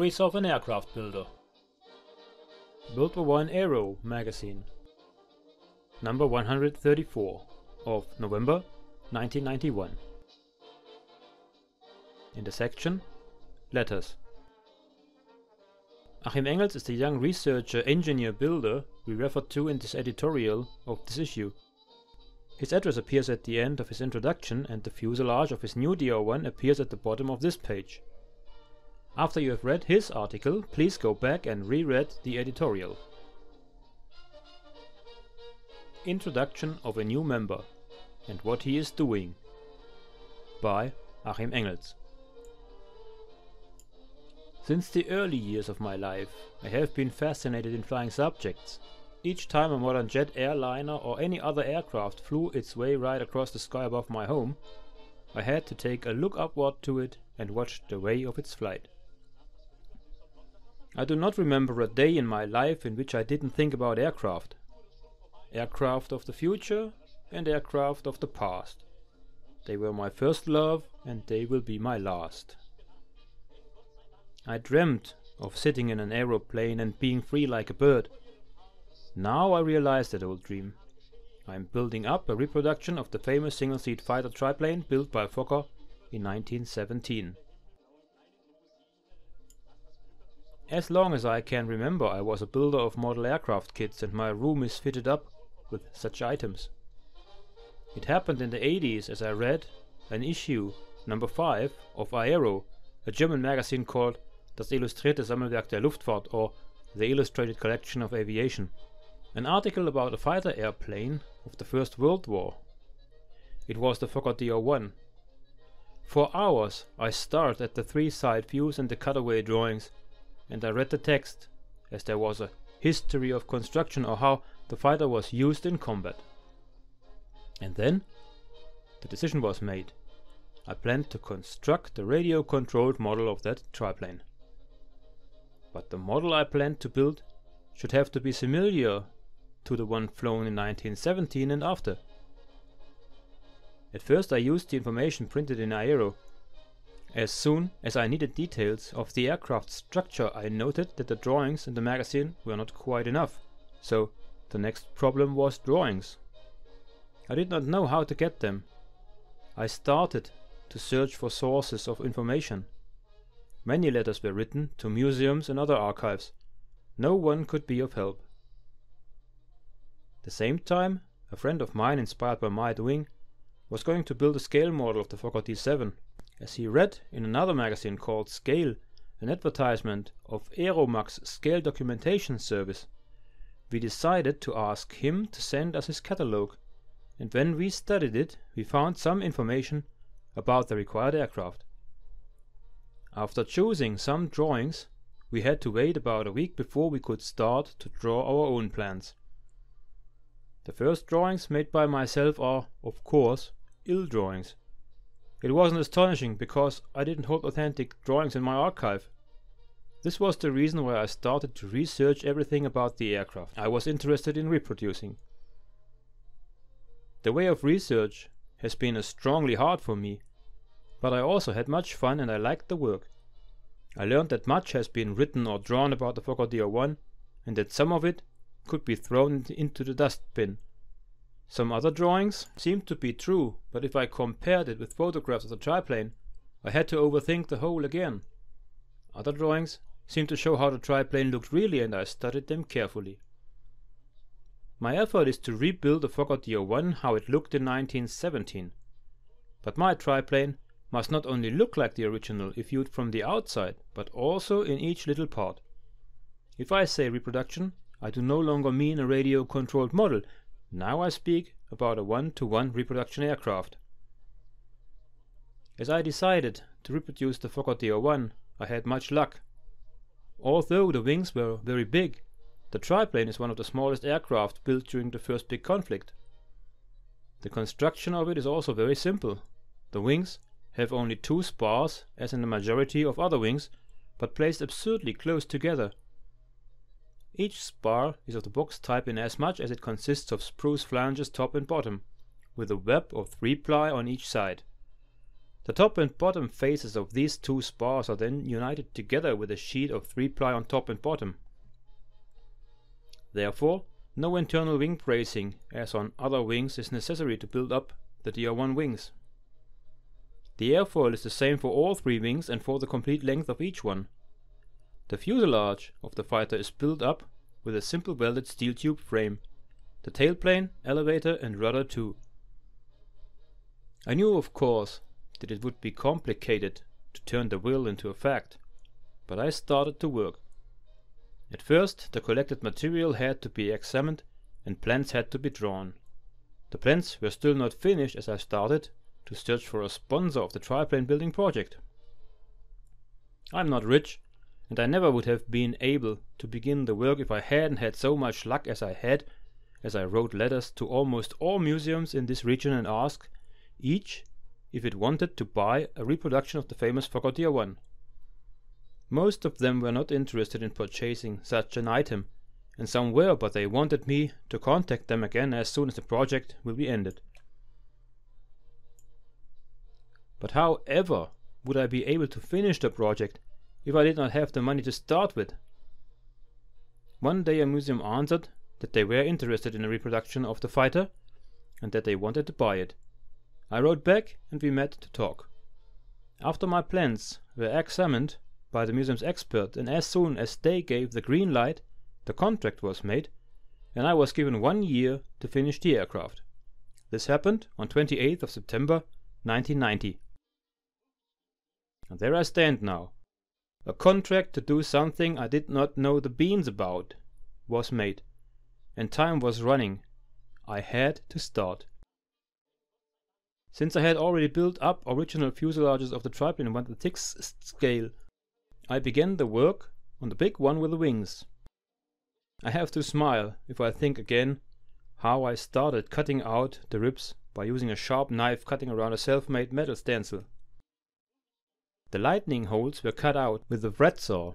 Stories of an Aircraft Builder. WWI Aero magazine. Number 134 of November 1991. In the section Letters. Achim Engels is the young researcher, engineer, builder we referred to in this editorial of this issue. His address appears at the end of his introduction, and the fuselage of his new DR1 appears at the bottom of this page. After you have read his article, please go back and reread the editorial. Introduction of a new member and what he is doing by Achim Engels. Since the early years of my life, I have been fascinated in flying subjects. Each time a modern jet, airliner or any other aircraft flew its way right across the sky above my home, I had to take a look upward to it and watch the way of its flight. I do not remember a day in my life in which I didn't think about aircraft. Aircraft of the future and aircraft of the past. They were my first love and they will be my last. I dreamt of sitting in an aeroplane and being free like a bird. Now I realize that old dream. I am building up a reproduction of the famous single-seat fighter triplane built by Fokker in 1917. As long as I can remember, I was a builder of model aircraft kits, and my room is fitted up with such items. It happened in the 80s as I read an issue, number 5, of Aero, a German magazine called Das Illustrierte Sammelwerk der Luftfahrt, or the Illustrated Collection of Aviation. An article about a fighter airplane of the First World War. It was the Fokker DR1. For hours I stared at the three side views and the cutaway drawings, and I read the text, as there was a history of construction or how the fighter was used in combat. And then the decision was made. I planned to construct the radio-controlled model of that triplane. But the model I planned to build should have to be similar to the one flown in 1917 and after. At first I used the information printed in Aero. As soon as I needed details of the aircraft structure, I noted that the drawings in the magazine were not quite enough, so the next problem was drawings. I did not know how to get them. I started to search for sources of information. Many letters were written to museums and other archives. No one could be of help. At the same time, a friend of mine, inspired by my doing, was going to build a scale model of the Fokker D7. As he read in another magazine called Scale an advertisement of Aeromax scale documentation service, we decided to ask him to send us his catalogue, and when we studied it, we found some information about the required aircraft. After choosing some drawings, we had to wait about a week before we could start to draw our own plans. The first drawings made by myself are, of course, ill drawings. It wasn't astonishing, because I didn't hold authentic drawings in my archive. This was the reason why I started to research everything about the aircraft I was interested in reproducing. The way of research has been strongly hard for me, but I also had much fun and I liked the work. I learned that much has been written or drawn about the Fokker DR1, and that some of it could be thrown into the dustbin. Some other drawings seemed to be true, but if I compared it with photographs of the triplane, I had to overthink the whole again. Other drawings seemed to show how the triplane looked really, and I studied them carefully. My effort is to rebuild the Fokker DR1 how it looked in 1917. But my triplane must not only look like the original if viewed from the outside, but also in each little part. If I say reproduction, I do no longer mean a radio-controlled model. Now I speak about a one-to-one reproduction aircraft. As I decided to reproduce the Fokker DR1, I had much luck. Although the wings were very big, the triplane is one of the smallest aircraft built during the first big conflict. The construction of it is also very simple. The wings have only two spars, as in the majority of other wings, but placed absurdly close together. Each spar is of the box type in as much as it consists of spruce flanges top and bottom, with a web of 3-ply on each side. The top and bottom faces of these two spars are then united together with a sheet of 3-ply on top and bottom. Therefore, no internal wing bracing, as on other wings, is necessary to build up the DR1 wings. The airfoil is the same for all 3 wings and for the complete length of each one. The fuselage of the fighter is built up with a simple welded steel tube frame, the tailplane, elevator and rudder too. I knew, of course, that it would be complicated to turn the will into a fact, but I started to work. At first, the collected material had to be examined and plans had to be drawn. The plans were still not finished as I started to search for a sponsor of the triplane building project. I'm not rich, and I never would have been able to begin the work if I hadn't had so much luck as I had, as I wrote letters to almost all museums in this region and asked each if it wanted to buy a reproduction of the famous Fokker DR1. Most of them were not interested in purchasing such an item, and some were, but they wanted me to contact them again as soon as the project will be ended. But how ever would I be able to finish the project if I did not have the money to start with? One day a museum answered that they were interested in a reproduction of the fighter and that they wanted to buy it. I wrote back and we met to talk. After my plans were examined by the museum's expert, and as soon as they gave the green light, the contract was made and I was given 1 year to finish the aircraft. This happened on 28th of September 1990. And there I stand now. A contract to do something I did not know the beans about was made, and time was running. I had to start. Since I had already built up original fuselages of the triplane 1/6 scale, I began the work on the big one with the wings. I have to smile if I think again how I started cutting out the ribs by using a sharp knife cutting around a self-made metal stencil. The lightning holes were cut out with a thread saw.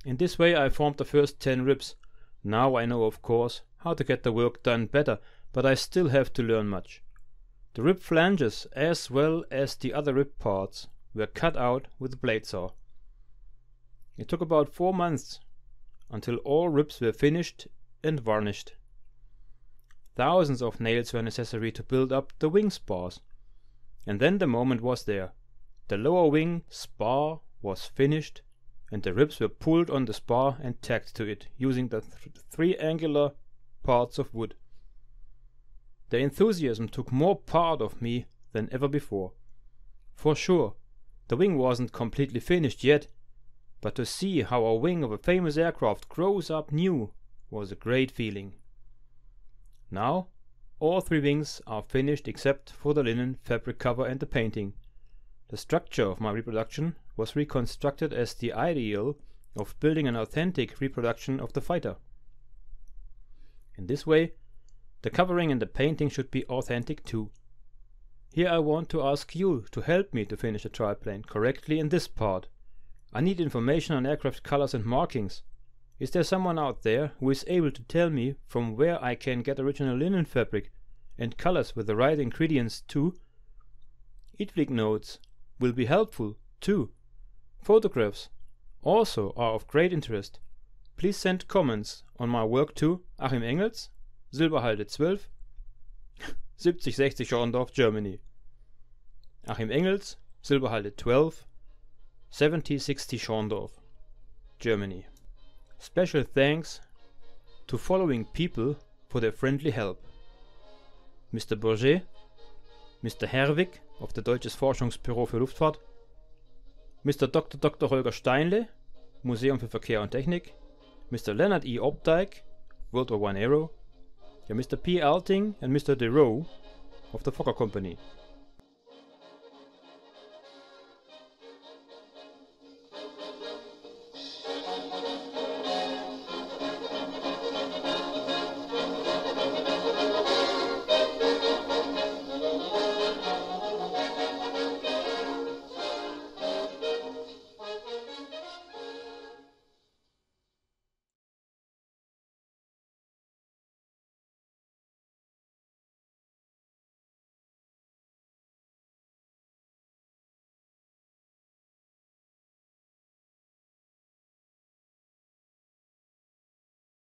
In this way I formed the first 10 ribs. Now I know, of course, how to get the work done better, but I still have to learn much. The rib flanges, as well as the other rib parts, were cut out with a blade saw. It took about 4 months until all ribs were finished and varnished. Thousands of nails were necessary to build up the wing spars. And then the moment was there. The lower wing spar was finished and the ribs were pulled on the spar and tacked to it using the 3 angular parts of wood. The enthusiasm took more part of me than ever before. For sure, the wing wasn't completely finished yet, but to see how a wing of a famous aircraft grows up new was a great feeling. Now, all 3 wings are finished except for the linen fabric cover and the painting. The structure of my reproduction was reconstructed as the ideal of building an authentic reproduction of the fighter. In this way, the covering and the painting should be authentic too. Here I want to ask you to help me to finish the triplane correctly in this part. I need information on aircraft colors and markings. Is there someone out there who is able to tell me from where I can get original linen fabric and colors with the right ingredients too? Itwig notes will be helpful too. Photographs also are of great interest. Please send comments on my work to Achim Engels, Silberhalde 12, 7060 Schorndorf, Germany. Achim Engels, Silberhalde 12, 7060 Schorndorf, Germany. Special thanks to following people for their friendly help: Mr. Bourget, Mr. Herwig of the Deutsches Forschungsbüro für Luftfahrt, Mr. Dr. Holger Steinle, Museum für Verkehr und Technik, Mr. Leonard E. Opdyke, WWI Aero, and Mr. P. Alting and Mr. DeRoe of the Fokker Company.